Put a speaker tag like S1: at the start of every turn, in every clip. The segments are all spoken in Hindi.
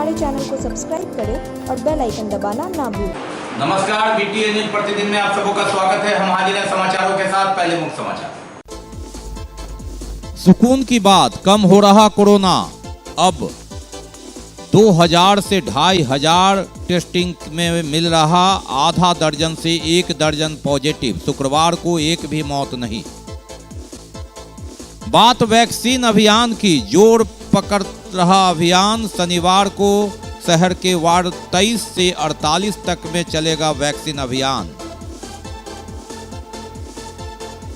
S1: हमारे चैनल को सब्सक्राइब करें और बेल आइकन दबाना ना भूलें।
S2: नमस्कार, बीटीए न्यूज प्रतिदिन में आप सबों का स्वागत है। हम हाजिर हैं समाचारों के साथ। पहले मुख्य समाचार।
S3: सुकून की बात, कम हो रहा कोरोना। अब 2000 से 2500 टेस्टिंग में मिल रहा आधा दर्जन से 1 दर्जन पॉजिटिव। शुक्रवार को एक भी मौत नहीं। बात वैक्सीन अभियान की, जोर पकड़ रहा अभियान। शनिवार को शहर के वार्ड 23 से 48 तक में चलेगा वैक्सीन अभियान।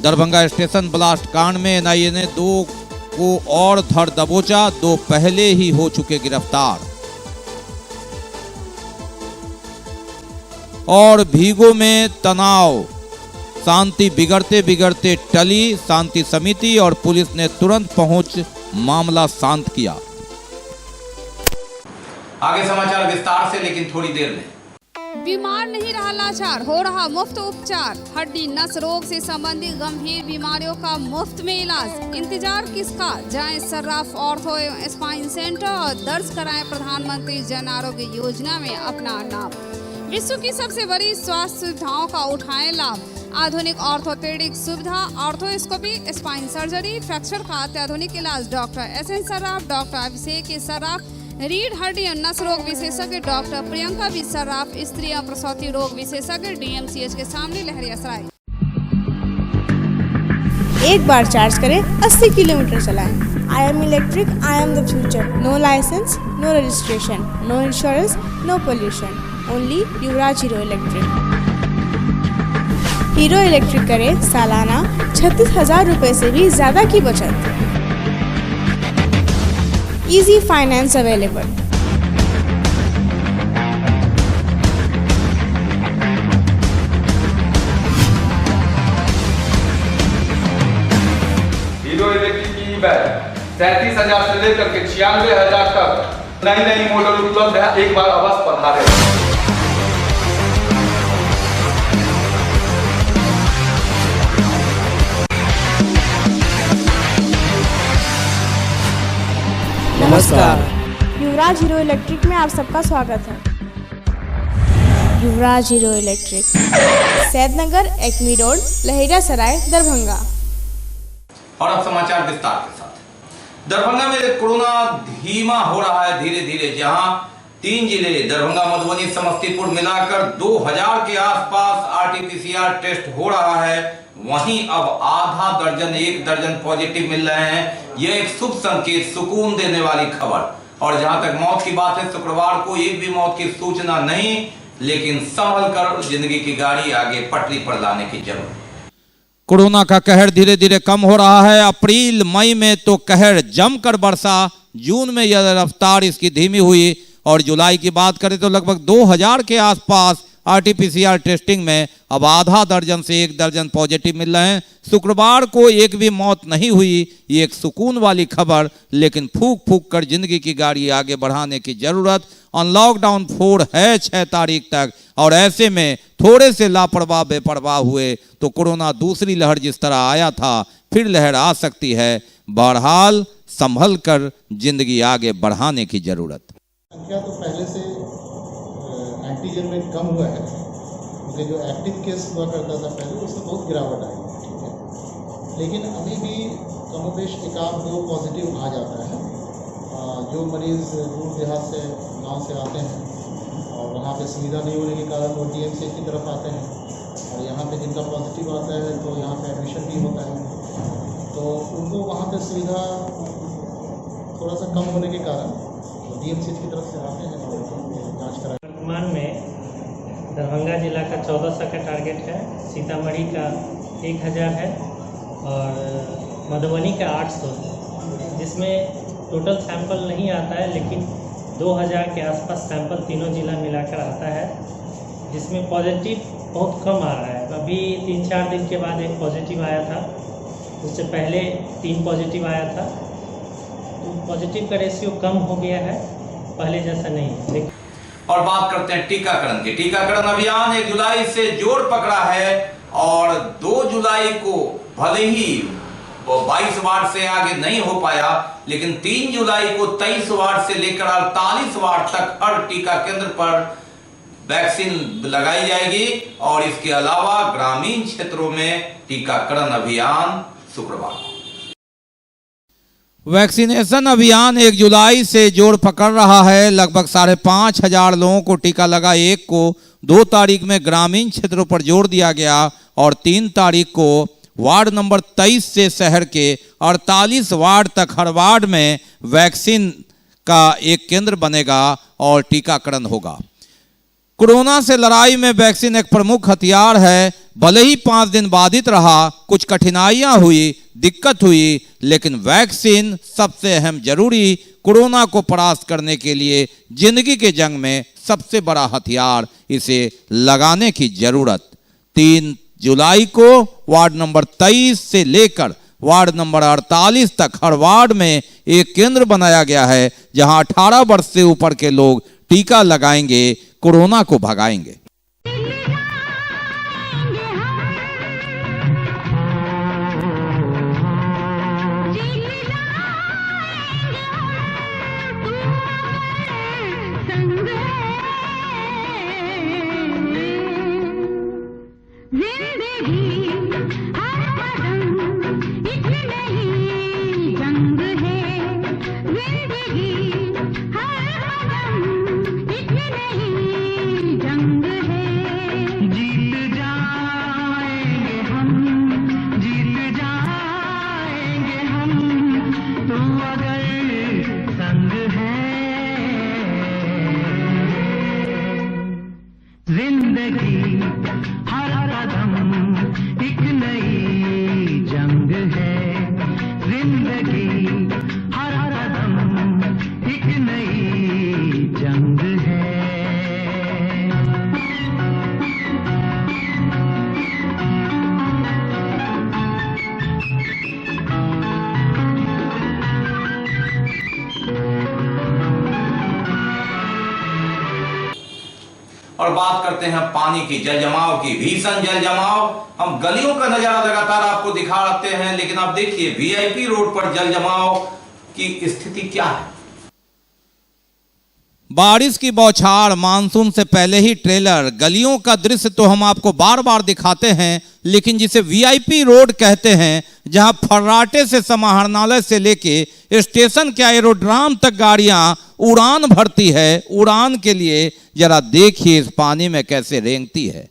S3: दरभंगा स्टेशन ब्लास्ट कांड में एनआईए ने 2 को और धर दबोचा, 2 पहले ही हो चुके गिरफ्तार। और भीगो में तनाव, शांति बिगड़ते बिगड़ते टली। शांति समिति और पुलिस ने तुरंत पहुंच मामला शांत किया।
S2: आगे समाचार विस्तार से, लेकिन थोड़ी देर में।
S4: बीमार नहीं रहा लाचार, हो रहा मुफ्त उपचार। हड्डी नस रोग से संबंधित गंभीर बीमारियों का मुफ्त में इलाज। इंतजार किसका, जाएं सर्राफ ऑर्थो एवं स्पाइन सेंटर और दर्ज कराएं प्रधानमंत्री जन आरोग्य योजना में अपना नाम। विश्व की सबसे बड़ी स्वास्थ्य सुविधाओं का उठाएं लाभ। आधुनिक ऑर्थोपेडिक सुविधा, ऑर्थोस्कोपी, स्पाइन सर्जरी, फ्रैक्चर का अत्याधुनिक इलाज। डॉक्टर SN सर्राफ, डॉक्टर अभिषेक सर्राफ, रीढ़ हड्डी और नस रोग विशेषज्ञ डॉक्टर प्रियंका बी सर्राफ, स्त्री और प्रसूति रोग विशेषज्ञ DMCH के सामने लहरियासराय।
S5: एक बार चार्ज करें, 80 किलोमीटर चलाएं। I am electric, I am the future. No license, no registration, no insurance, no pollution. Only Yuvraj Hero electric. Hero electric करें सालाना 36,000 रुपए से भी ज्यादा की बचत। Easy finance available.
S6: Hero electric की बैग 37,000 से लेकर के 96,000 तक नई नई मॉडल उपलब्ध है। एक बार अवश्य पधारें।
S5: नमस्कार, युवराज हीरो इलेक्ट्रिक में आप सबका स्वागत है। Yuvraj Hero Electric, Saidnagar, Ekmi road, Laheriasarai, Darbhanga.
S2: और अब समाचार विस्तार के साथ। दरभंगा में कोरोना धीमा हो रहा है धीरे धीरे। जहां 3 जिले दरभंगा, मधुबनी, समस्तीपुर मिलाकर 2000 के आसपास RT-PCR टेस्ट हो रहा है, वहीं अब आधा दर्जन 1 दर्जन पॉजिटिव मिल रहे हैं। यह एक शुभ संकेत, सुकून देने वाली खबर। और जहां तक मौत की बात है, शुक्रवार को एक भी मौत की सूचना नहीं, लेकिन संभल कर जिंदगी की गाड़ी आगे पटरी पर लाने की जरूरत।
S3: कोरोना का कहर धीरे धीरे कम हो रहा है। अप्रैल मई में तो कहर जमकर बरसा, जून में यह रफ्तार इसकी धीमी हुई और जुलाई की बात करें तो लगभग 2000 के आसपास RT-PCR टेस्टिंग में अब आधा दर्जन से 1 दर्जन पॉजिटिव मिल रहे हैं। शुक्रवार को एक भी मौत नहीं हुई, ये एक सुकून वाली खबर। लेकिन फूक फूक कर जिंदगी की गाड़ी आगे बढ़ाने की जरूरत। अनलॉकडाउन 4 है 6 तारीख तक, और ऐसे में थोड़े से लापरवाह बेपरवाह हुए तो कोरोना दूसरी लहर जिस तरह आया था फिर लहर आ सकती है। बहरहाल संभल कर जिंदगी आगे बढ़ाने की जरूरत।
S7: संख्या तो पहले से एंटीजन में कम हुआ है, क्योंकि जो एक्टिव केस हुआ करता था पहले उसमें बहुत गिरावट आई, ठीक है। लेकिन अभी भी कमोबेश 1-2 पॉजिटिव आ जाता है। जो मरीज़ दूर देहात से, गांव से आते हैं और वहाँ पे सुविधा नहीं होने के कारण वो DMCH की तरफ आते हैं, और यहाँ पे जिनका पॉजिटिव आता है तो यहाँ पे एडमिशन भी होता है, तो उनको वहाँ पे सुविधा थोड़ा सा कम होने के कारण DMCH की तरफ से आते हैं और जाँच करा।
S8: वर्तमान में दरभंगा जिला का 1400 का टारगेट है, सीतामढ़ी का 1000 है और मधुबनी का 800, जिसमें टोटल सैंपल नहीं आता है, लेकिन 2000 के आसपास सैंपल तीनों जिला मिलाकर आता है, जिसमें पॉजिटिव बहुत कम आ रहा है। अभी 3-4 दिन के बाद एक पॉजिटिव आया था, उससे पहले 3 पॉजिटिव आया था। तो पॉजिटिव का रेशियो कम हो गया है, पहले जैसा नहीं है।
S2: और बात करते हैं टीकाकरण की। टीकाकरण अभियान 1 जुलाई से जोर पकड़ा है और 2 जुलाई को भले ही 22 वार्ड से आगे नहीं हो पाया, लेकिन 3 जुलाई को 23 वार्ड से लेकर 48 वार्ड तक हर टीका केंद्र पर वैक्सीन लगाई जाएगी। और इसके अलावा ग्रामीण क्षेत्रों में टीकाकरण अभियान शुक्रवार को।
S3: वैक्सीनेशन अभियान 1 जुलाई से जोर पकड़ रहा है। लगभग 5,500 लोगों को टीका लगा। 1 को 2 तारीख में ग्रामीण क्षेत्रों पर जोर दिया गया और 3 तारीख को वार्ड नंबर 23 से शहर के 48 वार्ड तक हर वार्ड में वैक्सीन का एक केंद्र बनेगा और टीकाकरण होगा। कोरोना से लड़ाई में वैक्सीन एक प्रमुख हथियार है। भले ही 5 दिन बाधित रहा, कुछ कठिनाइयां हुई, दिक्कत हुई, लेकिन वैक्सीन सबसे अहम जरूरी कोरोना को परास्त करने के लिए जिंदगी के जंग में सबसे बड़ा हथियार, इसे लगाने की जरूरत। 3 जुलाई को वार्ड नंबर 23 से लेकर वार्ड नंबर 48 तक हर वार्ड में एक केंद्र बनाया गया है, जहां 18 वर्ष से ऊपर के लोग टीका लगाएंगे, कोरोना को भगाएंगे।
S2: और बात करते हैं पानी की, जल जमाव की। भीषण जल जमाव, हम गलियों का नजारा लगातार आपको दिखाते हैं, लेकिन अब देखिए वीआईपी रोड पर जल जमाव की स्थिति क्या है।
S3: बारिश की बौछार, मानसून से पहले ही ट्रेलर, गलियों का दृश्य तो हम आपको बार बार दिखाते हैं, लेकिन जिसे वीआईपी रोड कहते हैं, जहां फर्राटे से समाहरणालय से लेके स्टेशन के एरोड्राम तक गाड़ियां उड़ान भरती है। उड़ान के लिए जरा देखिए इस पानी में कैसे रेंगती है।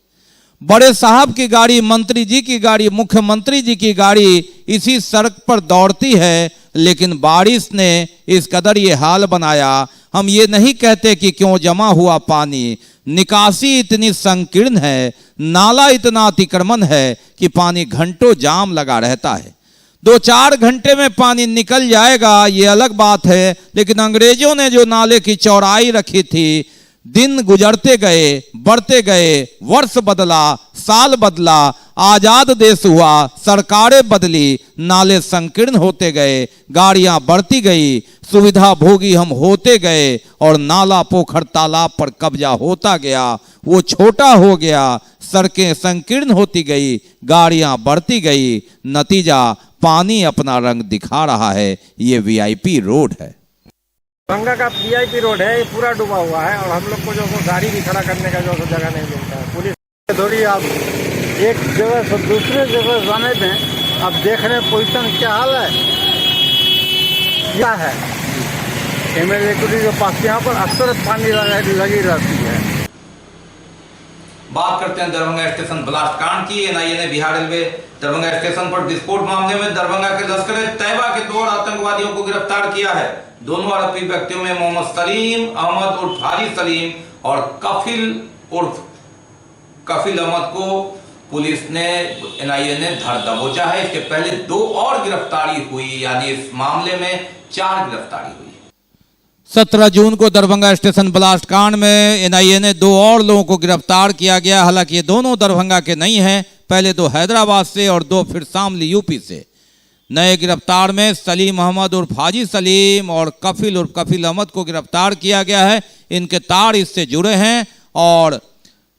S3: बड़े साहब की गाड़ी, मंत्री जी की गाड़ी, मुख्यमंत्री जी की गाड़ी इसी सड़क पर दौड़ती है, लेकिन बारिश ने इस कदर ये हाल बनाया। हम ये नहीं कहते कि क्यों जमा हुआ पानी, निकासी इतनी संकीर्ण है, नाला इतना अतिक्रमण है कि पानी घंटों जाम लगा रहता है। 2-4 घंटे में पानी निकल जाएगा, ये अलग बात है, लेकिन अंग्रेजों ने जो नाले की चौड़ाई रखी थी, दिन गुजरते गए, बढ़ते गए, वर्ष बदला, साल बदला, आजाद देश हुआ, सरकारें बदली, नाले संकीर्ण होते गए, गाड़ियां बढ़ती गई, सुविधा भोगी हम होते गए और नाला पोखर तालाब पर कब्जा होता गया, वो छोटा हो गया, सड़कें संकीर्ण होती गई, गाड़ियां बढ़ती गई, नतीजा पानी अपना रंग दिखा रहा है। ये वीआईपी रोड है,
S9: दरभंगा का वीआईपी रोड है, ये पूरा डूबा हुआ है और हम लोग को जो गाड़ी भी खड़ा करने का जो जगह नहीं मिलता है। पुलिस थोड़ी आप एक जगह से दूसरे जगह जाने दें। अब देख रहे हैं पोजीशन क्या हाल है, क्या है। एमएलए के पास यहाँ पर अक्सर पानी लगी रहती है।
S2: बात करते हैं दरभंगा स्टेशन ब्लास्ट कांड की। एनआईए ने बिहार रेलवे दरभंगा स्टेशन पर विस्फोट मामले में दरभंगा के लश्कर-ए-तैयबा के 2 आतंकवादियों को गिरफ्तार किया है। दोनों आरोपी व्यक्तियों में मोहम्मद सलीम अहमद उर्फ हाजी सलीम और कफिल उर्फ कफिल अहमद को पुलिस ने, एनआईए ने धर दबोचा है। इसके पहले 2 और गिरफ्तारी हुई, यानी इस मामले में 4 गिरफ्तारी हुई।
S3: 17 जून को दरभंगा स्टेशन ब्लास्ट कांड में एनआईए ने 2 और लोगों को गिरफ्तार किया गया। हालांकि ये दोनों दरभंगा के नहीं हैं, पहले 2 हैदराबाद से और 2 फिर शामली यूपी से। नए गिरफ्तार में सलीम अहमद उर्फ हाजी सलीम और कफिल उर्फ कफिल अहमद को गिरफ्तार किया गया है। इनके तार इससे जुड़े हैं और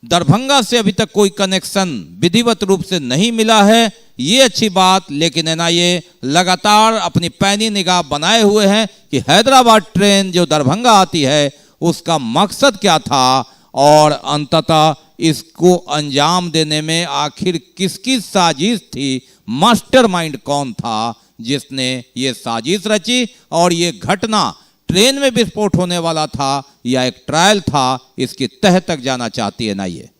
S3: दरभंगा से अभी तक कोई कनेक्शन विधिवत रूप से नहीं मिला है। ये अच्छी बात, लेकिन एनआईए लगातार अपनी पैनी निगाह बनाए हुए हैं कि हैदराबाद ट्रेन जो दरभंगा आती है उसका मकसद क्या था और अंततः इसको अंजाम देने में आखिर किसकी साजिश थी, मास्टरमाइंड कौन था जिसने ये साजिश रची और ये घटना ट्रेन में विस्फोट होने वाला था या एक ट्रायल था, इसकी तह तक जाना चाहती है एनआईए।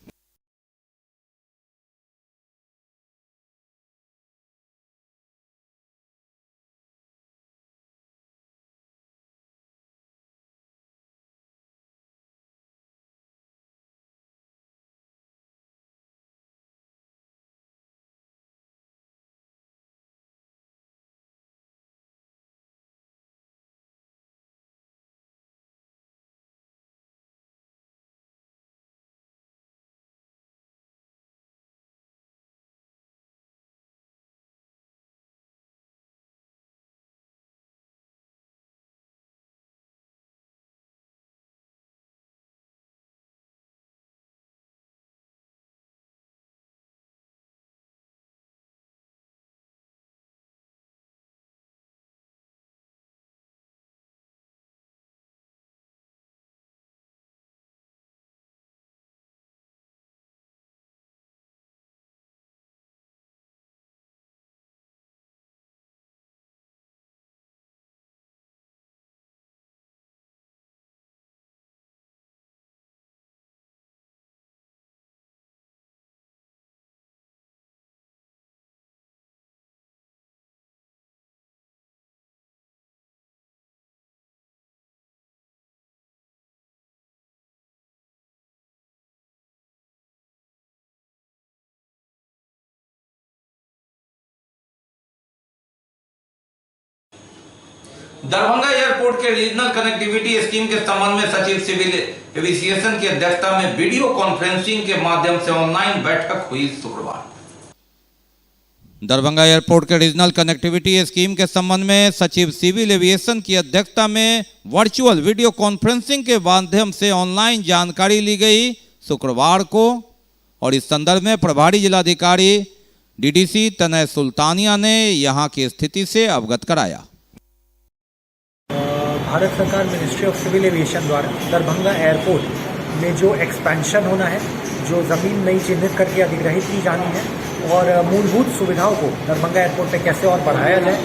S2: दरभंगा एयरपोर्ट के रीजनल कनेक्टिविटी स्कीम के संबंध में सचिव सिविल एविएशन की अध्यक्षता में वीडियो कॉन्फ्रेंसिंग के माध्यम से ऑनलाइन बैठक हुई शुक्रवार।
S3: दरभंगा एयरपोर्ट के रीजनल कनेक्टिविटी स्कीम के संबंध में सचिव सिविल एविएशन की अध्यक्षता में वर्चुअल वीडियो कॉन्फ्रेंसिंग के माध्यम से ऑनलाइन जानकारी ली गई शुक्रवार को, और इस संदर्भ में प्रभारी जिलाधिकारी डीडीसी तनय सुल्तानिया ने यहां की स्थिति से अवगत कराया।
S10: भारत सरकार मिनिस्ट्री ऑफ सिविल एविएशन द्वारा दरभंगा एयरपोर्ट में जो एक्सपेंशन होना है, जो ज़मीन नई चिन्हित करके अधिग्रहित की जानी है और मूलभूत सुविधाओं को दरभंगा एयरपोर्ट पे कैसे और बढ़ाया जाए,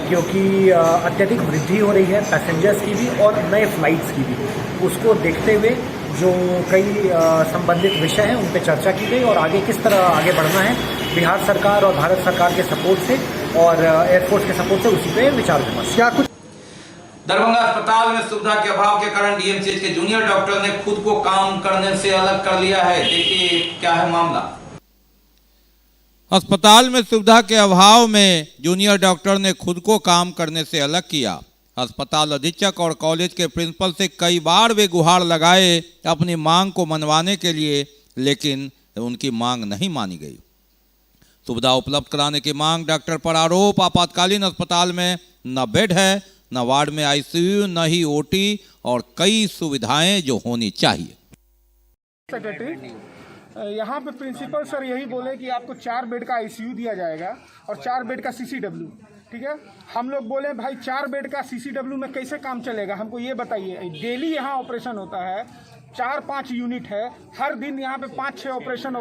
S10: क्योंकि अत्यधिक वृद्धि हो रही है पैसेंजर्स की भी और नए फ्लाइट्स की भी। उसको देखते हुए जो कई संबंधित विषय हैं उन पर चर्चा की गई और आगे किस तरह आगे बढ़ना है बिहार सरकार और भारत सरकार के सपोर्ट से और एयरफोर्स के सपोर्ट से, उसी पे विचार विमर्श। क्या कुछ
S2: दरभंगा अस्पताल में सुविधा के अभाव के कारण डीएमसीएच के जूनियर डॉक्टर ने खुद को काम करने से अलग कर लिया है। देखिए क्या है मामला।
S3: अस्पताल में सुविधा के अभाव में जूनियर डॉक्टर ने खुद को काम करने से अलग किया। अस्पताल अधीक्षक और कॉलेज के प्रिंसिपल से कई बार वे गुहार लगाए अपनी मांग को मनवाने के लिए, लेकिन उनकी मांग नहीं मानी गई। सुविधा उपलब्ध कराने की मांग डॉक्टर पर आरोप, आपातकालीन अस्पताल में न बेड है, न वार्ड में आईसीयू, न ही ओटी और कई सुविधाएं जो होनी चाहिए।
S11: सेक्रेटरी यहाँ पे प्रिंसिपल सर यही बोले कि आपको 4 बेड का आईसीयू दिया जाएगा और 4 बेड का सीसीडब्ल्यू। ठीक है, हम लोग बोले भाई 4 बेड का सीसीडब्ल्यू में कैसे काम चलेगा, हमको ये बताइए। डेली यहाँ ऑपरेशन होता है, 4-5 यूनिट है, हर दिन यहाँ पे 5-6 ऑपरेशन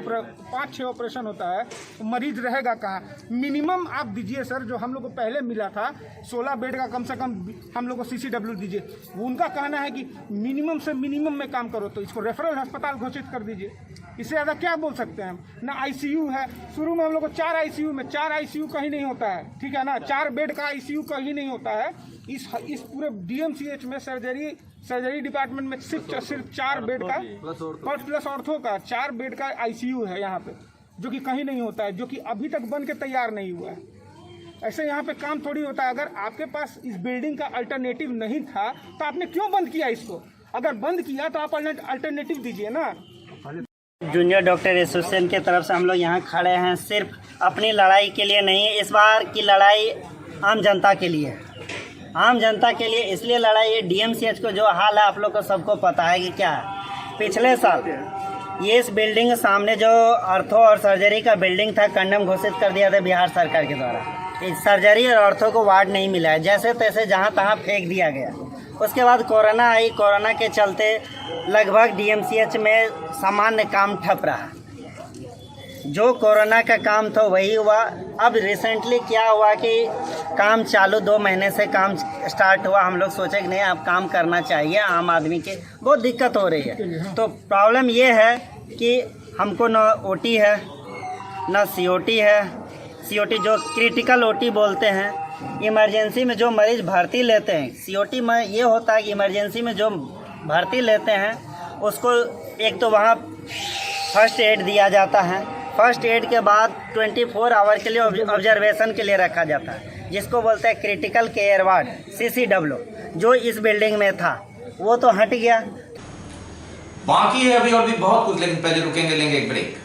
S11: होता है, मरीज रहेगा कहाँ। मिनिमम आप दीजिए सर, जो हम लोग को पहले मिला था 16 बेड का कम से कम हम लोग को सीसीडब्ल्यू दीजिए। उनका कहना है कि मिनिमम से मिनिमम में काम करो, तो इसको रेफरल अस्पताल घोषित कर दीजिए। इससे ज़्यादा क्या बोल सकते हैं हम। ना आईसीयू है, शुरू में हम लोग को 4 आईसीयू कहीं नहीं होता है, ठीक है ना, 4 बेड का आईसीयू कहीं नहीं होता है। इस पूरे डीएमसीएच में सर्जरी डिपार्टमेंट में सिर्फ 4 बेड का प्लस ऑर्थो का 4 बेड का आईसीयू है यहाँ पे, जो कि कहीं नहीं होता है, जो कि अभी तक बन के तैयार नहीं हुआ है। ऐसे यहाँ पे काम थोड़ी होता है। अगर आपके पास इस बिल्डिंग का अल्टरनेटिव नहीं था तो आपने क्यों बंद किया इसको? अगर बंद किया तो आप अल्टरनेटिव दीजिए ना।
S12: जूनियर डॉक्टर एसोसिएशन की तरफ से हम लोग यहाँ खड़े हैं सिर्फ अपनी लड़ाई के लिए नहीं, इस बार की लड़ाई आम जनता के लिए है। आम जनता के लिए इसलिए लड़ाई है, डीएमसीएच को जो हाल है आप लोग को सबको पता है कि क्या है। पिछले साल ये इस बिल्डिंग के सामने जो ऑर्थो और सर्जरी का बिल्डिंग था, कंडम घोषित कर दिया था बिहार सरकार के द्वारा। इस सर्जरी और ऑर्थो को वार्ड नहीं मिला है, जैसे तैसे जहाँ तहाँ फेंक दिया गया। उसके बाद कोरोना आई, कोरोना के चलते लगभग डीएमसीएच में सामान्य काम ठप रहा। जो कोरोना का काम था वही हुआ। अब रिसेंटली क्या हुआ कि काम चालू 2 महीने से काम स्टार्ट हुआ। हम लोग सोचे कि नहीं, अब काम करना चाहिए, आम आदमी के बहुत दिक्कत हो रही है। तो प्रॉब्लम ये है कि हमको न ओटी है न सीओटी है। सीओटी जो क्रिटिकल ओटी बोलते हैं, इमरजेंसी में जो मरीज भर्ती लेते हैं। सीओटी में ये होता है कि इमरजेंसी में जो भर्ती लेते हैं उसको एक तो वहाँ फर्स्ट एड दिया जाता है। फर्स्ट एड के बाद 24 आवर के लिए ऑब्जर्वेशन के लिए रखा जाता है, जिसको बोलते हैं क्रिटिकल केयर वार्ड, CCW, जो इस बिल्डिंग में था वो तो हट गया।
S2: बाकी है अभी और भी बहुत कुछ, लेकिन पहले रुकेंगे, लेंगे एक break.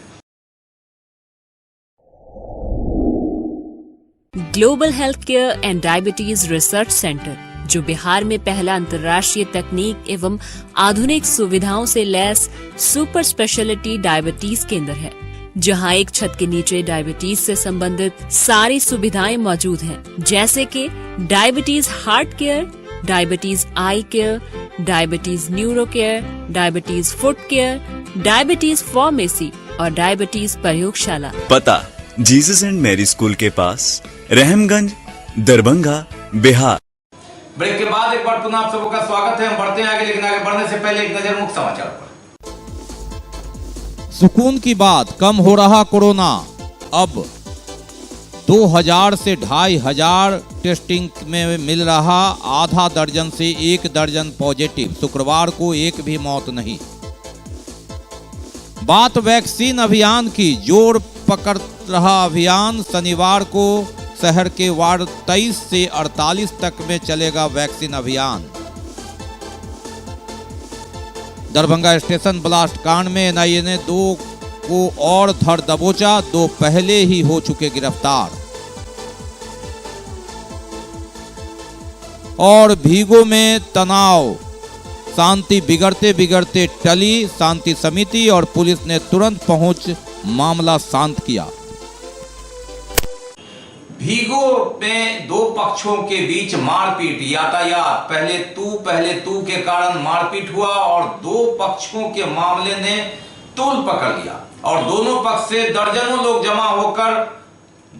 S13: Global health care and diabetes research centre, जो बिहार में पहला अंतर्राष्ट्रीय तकनीक एवं आधुनिक सुविधाओं से लैस सुपर स्पेशलिटी डायबिटीज केंद्र है, जहां एक छत के नीचे डायबिटीज से संबंधित सारी सुविधाएं मौजूद हैं, जैसे कि diabetes heart care, diabetes eye care, diabetes neuro care, diabetes foot care, diabetes pharmacy और डायबिटीज प्रयोगशाला।
S14: पता जीसस एंड मैरी स्कूल के पास, रहमगंज, दरभंगा, बिहार।
S2: ब्रेक के बाद एक बार पुनः आप सबका स्वागत है। हम बढ़ते हैं आगे, लेकिन आगे बढ़ने से पहले एक नजर मुख्य समाचार पर।
S3: सुकून की बात, कम हो रहा कोरोना। अब 2000 से 2500 टेस्टिंग में मिल रहा आधा दर्जन से 1 दर्जन पॉजिटिव। शुक्रवार को एक भी मौत नहीं। बात वैक्सीन अभियान की, जोर पकड़ रहा अभियान। शनिवार को शहर के वार्ड 23 से 48 तक में चलेगा वैक्सीन अभियान। दरभंगा स्टेशन ब्लास्ट कांड में एनआईए ने 2 को और धर दबोचा, 2 पहले ही हो चुके गिरफ्तार। और भीगो में तनाव, शांति बिगड़ते बिगड़ते टली। शांति समिति और पुलिस ने तुरंत पहुंच मामला शांत किया।
S2: भीगो में 2 पक्षों के बीच मारपीट, यातायात पहले तू के कारण मारपीट हुआ और 2 पक्षों के मामले ने तूल पकड़ लिया और दोनों पक्ष से दर्जनों लोग जमा होकर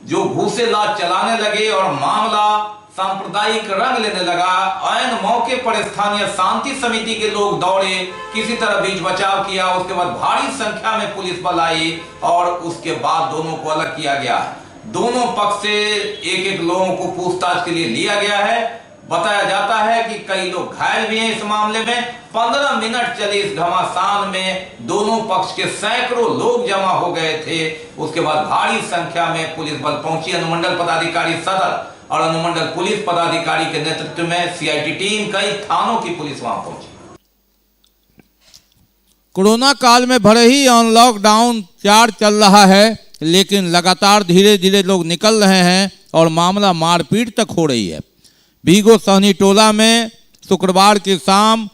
S2: जो घूसेलाज चलाने लगे और मामला सांप्रदायिक रंग लेने लगा। ऐन मौके पर स्थानीय शांति समिति के लोग दौड़े, किसी तरह बीच बचाव किया। उसके बाद भारी संख्या में पुलिस बल आई और उसके बाद दोनों को अलग किया गया। दोनों पक्ष से एक लोगों को पूछताछ के लिए लिया गया है। बताया जाता है कि कई लोग घायल भी हैं इस मामले में। 15 मिनट चली इस घमासान में दोनों पक्ष के सैकड़ों लोग जमा हो गए थे। उसके बाद भारी संख्या में पुलिस बल पहुंची। अनुमंडल पदाधिकारी सदर और अनुमंडल पुलिस पदाधिकारी के नेतृत्व में सीआईटी टीम, कई थानों की पुलिस वहां पहुंची।
S3: कोरोना काल में भले ही लॉकडाउन 4 चल रहा है, लेकिन लगातार धीरे धीरे लोग निकल रहे हैं और मामला मारपीट तक हो रही है। भीगो सहनी टोला में शुक्रवार की शाम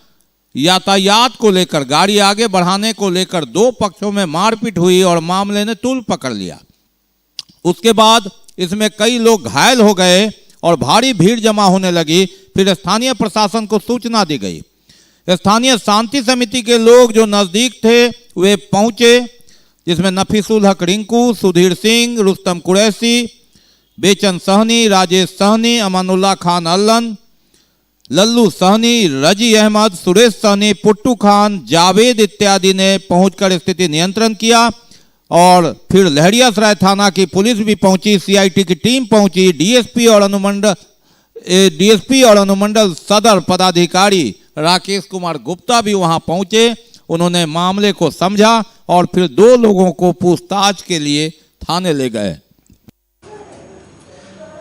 S3: यातायात को लेकर, गाड़ी आगे बढ़ाने को लेकर 2 पक्षों में मारपीट हुई और मामले ने तूल पकड़ लिया। उसके बाद इसमें कई लोग घायल हो गए और भारी भीड़ जमा होने लगी। फिर स्थानीय प्रशासन को सूचना दी गई। स्थानीय शांति समिति के लोग जो नजदीक थे वे पहुंचे, जिसमें नफीसुल हक रिंकू, सुधीर सिंह, रुस्तम कुरैशी, बेचन सहनी, राजेश सहनी, अमानुल्लाह खान अल्लन, लल्लू सहनी, रजी अहमद, सुरेश सहनी, पुट्टू खान, जावेद इत्यादि ने पहुंचकर स्थिति नियंत्रण किया। और फिर लहरियासराय थाना की पुलिस भी पहुंची, सीआईटी की टीम पहुंची, डीएसपी और अनुमंडल सदर पदाधिकारी राकेश कुमार गुप्ता भी वहां पहुंचे। उन्होंने मामले को समझा और फिर 2 लोगों को पूछताछ के लिए थाने ले गए।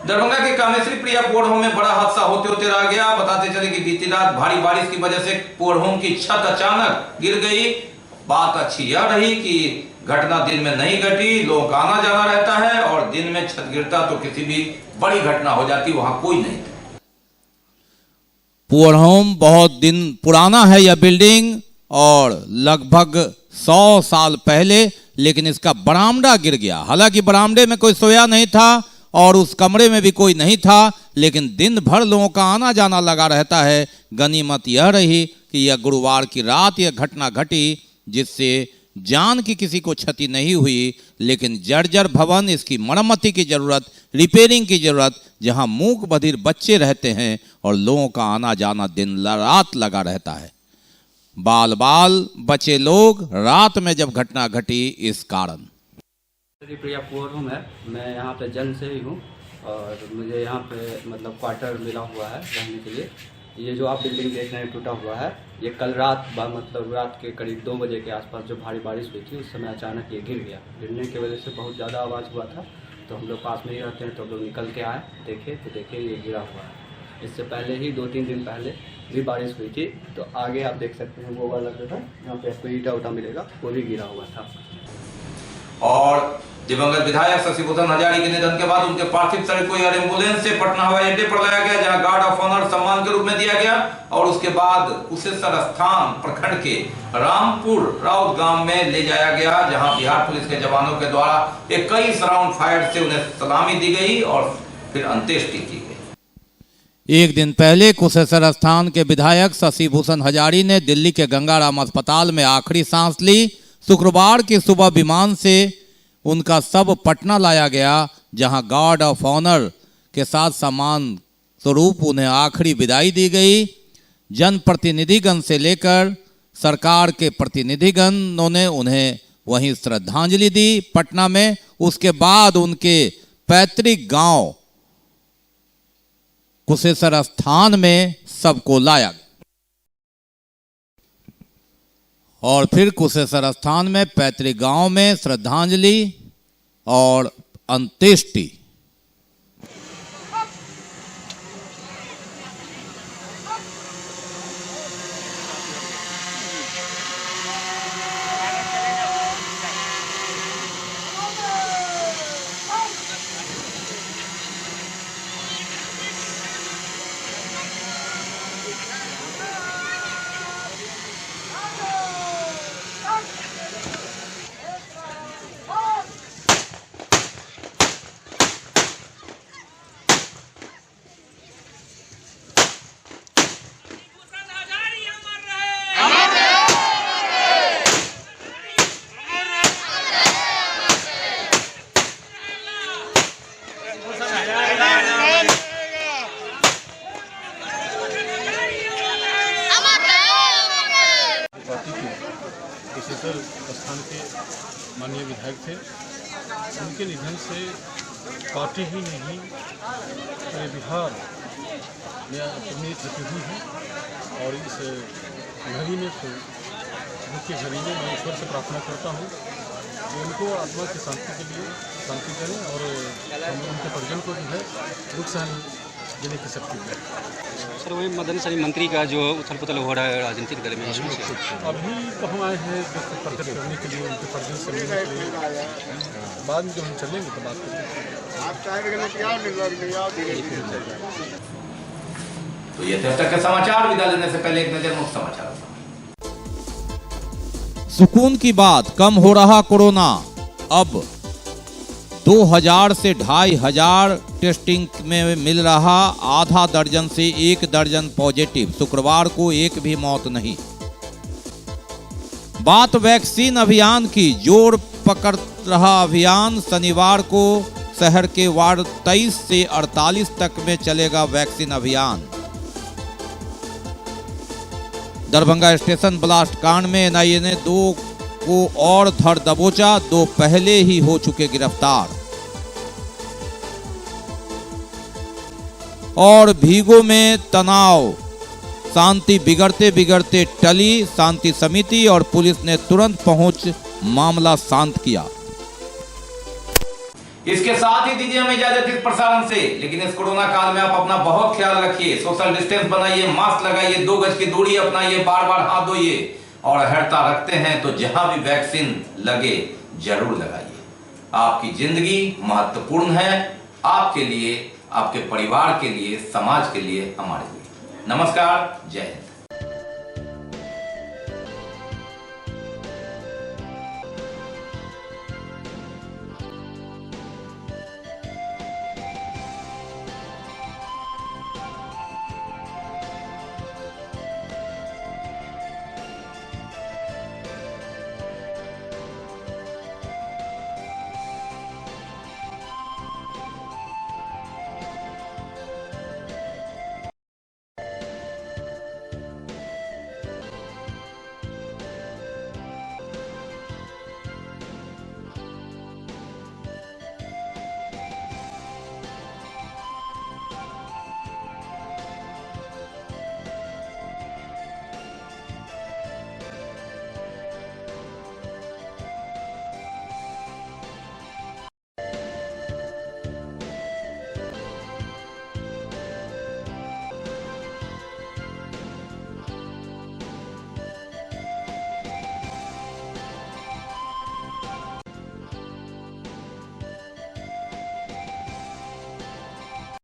S2: दरभंगा के कामेश्वरी प्रिया पोर्ट होम में बड़ा हादसा होते होते रह गया। बताते चले कि बीती रात भारी बारिश की वजह से पोर्ट होम की छत अचानक गिर गई। बात अच्छी यह रही कि घटना दिन में नहीं घटी, लोगों का आना जाना रहता है और दिन में छत गिरता तो किसी भी बड़ी घटना हो जाती, वहां कोई नहीं था। पोर्ट होम बहुत दिन पुराना है यह बिल्डिंग और लगभग
S3: 100 साल पहले, लेकिन इसका बरामदा गिर गया। हालांकि बरामदे में कोई सोया नहीं था और उस कमरे में भी कोई नहीं था, लेकिन दिन भर लोगों का आना जाना लगा रहता है। गनीमत यह रही कि यह गुरुवार की रात यह घटना घटी, जिससे जान की किसी को क्षति नहीं हुई, लेकिन जर्जर भवन, इसकी मरम्मती की जरूरत, रिपेयरिंग की जरूरत, जहां मूक बधिर बच्चे रहते हैं और लोगों का आना जाना दिन रात लगा रहता है। बाल बाल बचे लोग रात में जब घटना घटी इस कारण।
S15: प्रिया फोरम है, मैं यहाँ पे जन्म से ही हूँ और मुझे यहाँ पे मतलब क्वार्टर मिला हुआ है रहने के लिए। ये जो आप बिल्डिंग देख रहे हैं टूटा हुआ है, ये कल रात मतलब रात के करीब 2 बजे के आसपास जो भारी बारिश हुई थी उस समय अचानक ये गिर गया। गिरने की वजह से बहुत ज़्यादा आवाज़ हुआ था, तो हम लोग पास में ही रहते हैं तो हम लोग निकल के आए, देखे तो देखे ये गिरा हुआ है। इससे पहले ही 2-3 दिन पहले भी बारिश हुई थी, तो आगे आप देख सकते हैं वो वाला जो है यहाँ पे आपको ईटा उटा मिलेगा, वो भी गिरा हुआ था।
S2: और दिवंगत विधायक शशिभूषण हजारी के निधन के बाद उनके पार्थिव शरीर को एयर एम्बुलेंस से पटना हवाई अड्डे पर लाया गया, जहां गार्ड ऑफ ऑनर सम्मान के रूप में दिया गया और उसके बाद कुशेश्वर स्थान प्रखंड के रामपुर राउत गांव में ले जाया गया, जहां बिहार पुलिस के जवानों के द्वारा 21 राउंड फायर से उन्हें सलामी दी गई और फिर अंत्येष्टि की गई।
S3: एक दिन पहले कुशेश्वर स्थान के विधायक शशिभूषण हजारी ने दिल्ली के गंगाराम अस्पताल में आखिरी सांस ली। शुक्रवार की सुबह विमान से उनका शव पटना लाया गया, जहां गार्ड ऑफ ऑनर के साथ सम्मान स्वरूप उन्हें आखिरी विदाई दी गई। जनप्रतिनिधिगण से लेकर सरकार के प्रतिनिधिगण ने उन्हें वहीं श्रद्धांजलि दी पटना में। उसके बाद उनके पैतृक गांव कुशेश्वर स्थान में सबको लाया और फिर कुशेश्वर स्थान में पैतृक गांव में श्रद्धांजलि और अंत्येष्टि।
S16: कुशेश्वर स्थान के माननीय विधायक थे, उनके निधन से पार्टी ही नहीं पूरे बिहार में अपनी क्षति हुई है। और इस घड़ी में तो मुख्य घड़ी में मैं ईश्वर से प्रार्थना करता हूँ कि उनको आत्मा की शांति के लिए शांति करें और उनके परिजन को जो है दुख सहन देने की शक्ति है।
S17: सर, वही मदन सरी मंत्री का जो उथल पुथल हो रहा है राजनीतिक दल में,
S16: अभी तो हम आए हैं प्रकट करने के लिए, उनके परिजन से मिलने के लिए। बाद में जब हम चलेंगे तो बात करेंगे।
S2: तो ये थे अब तक के समाचार। विदा लेने से पहले एक नजर मुख्य समाचार।
S3: सुकून की बात, कम हो रहा कोरोना। अब 2000 से 2500 टेस्टिंग में मिल रहा आधा दर्जन से 1 दर्जन पॉजिटिव। शुक्रवार को एक भी मौत नहीं। बात वैक्सीन अभियान की, जोर पकड़ रहा अभियान। शनिवार को शहर के वार्ड 23 से 48 तक में चलेगा वैक्सीन अभियान। दरभंगा स्टेशन ब्लास्ट कांड में एनआईए ने 2 को और धर दबोचा, 2 पहले ही हो चुके गिरफ्तार। और भीगो में तनाव, शांति बिगड़ते बिगड़ते टली। शांति समिति और पुलिस ने तुरंत पहुंच मामला शांत किया।
S2: इसके साथ ही दीजिए हमें इजाजत इस प्रसारण से। लेकिन इस कोरोना काल में आप अपना बहुत ख्याल रखिए, सोशल डिस्टेंस बनाइए, मास्क लगाइए, 2 गज की दूरी अपनाइए, बार बार हाथ धोइए और अहर्ता रखते हैं तो जहां भी वैक्सीन लगे जरूर लगाइए। आपकी जिंदगी महत्वपूर्ण है, आपके लिए, आपके परिवार के लिए, समाज के लिए, हमारे लिए। नमस्कार, जय हिंद।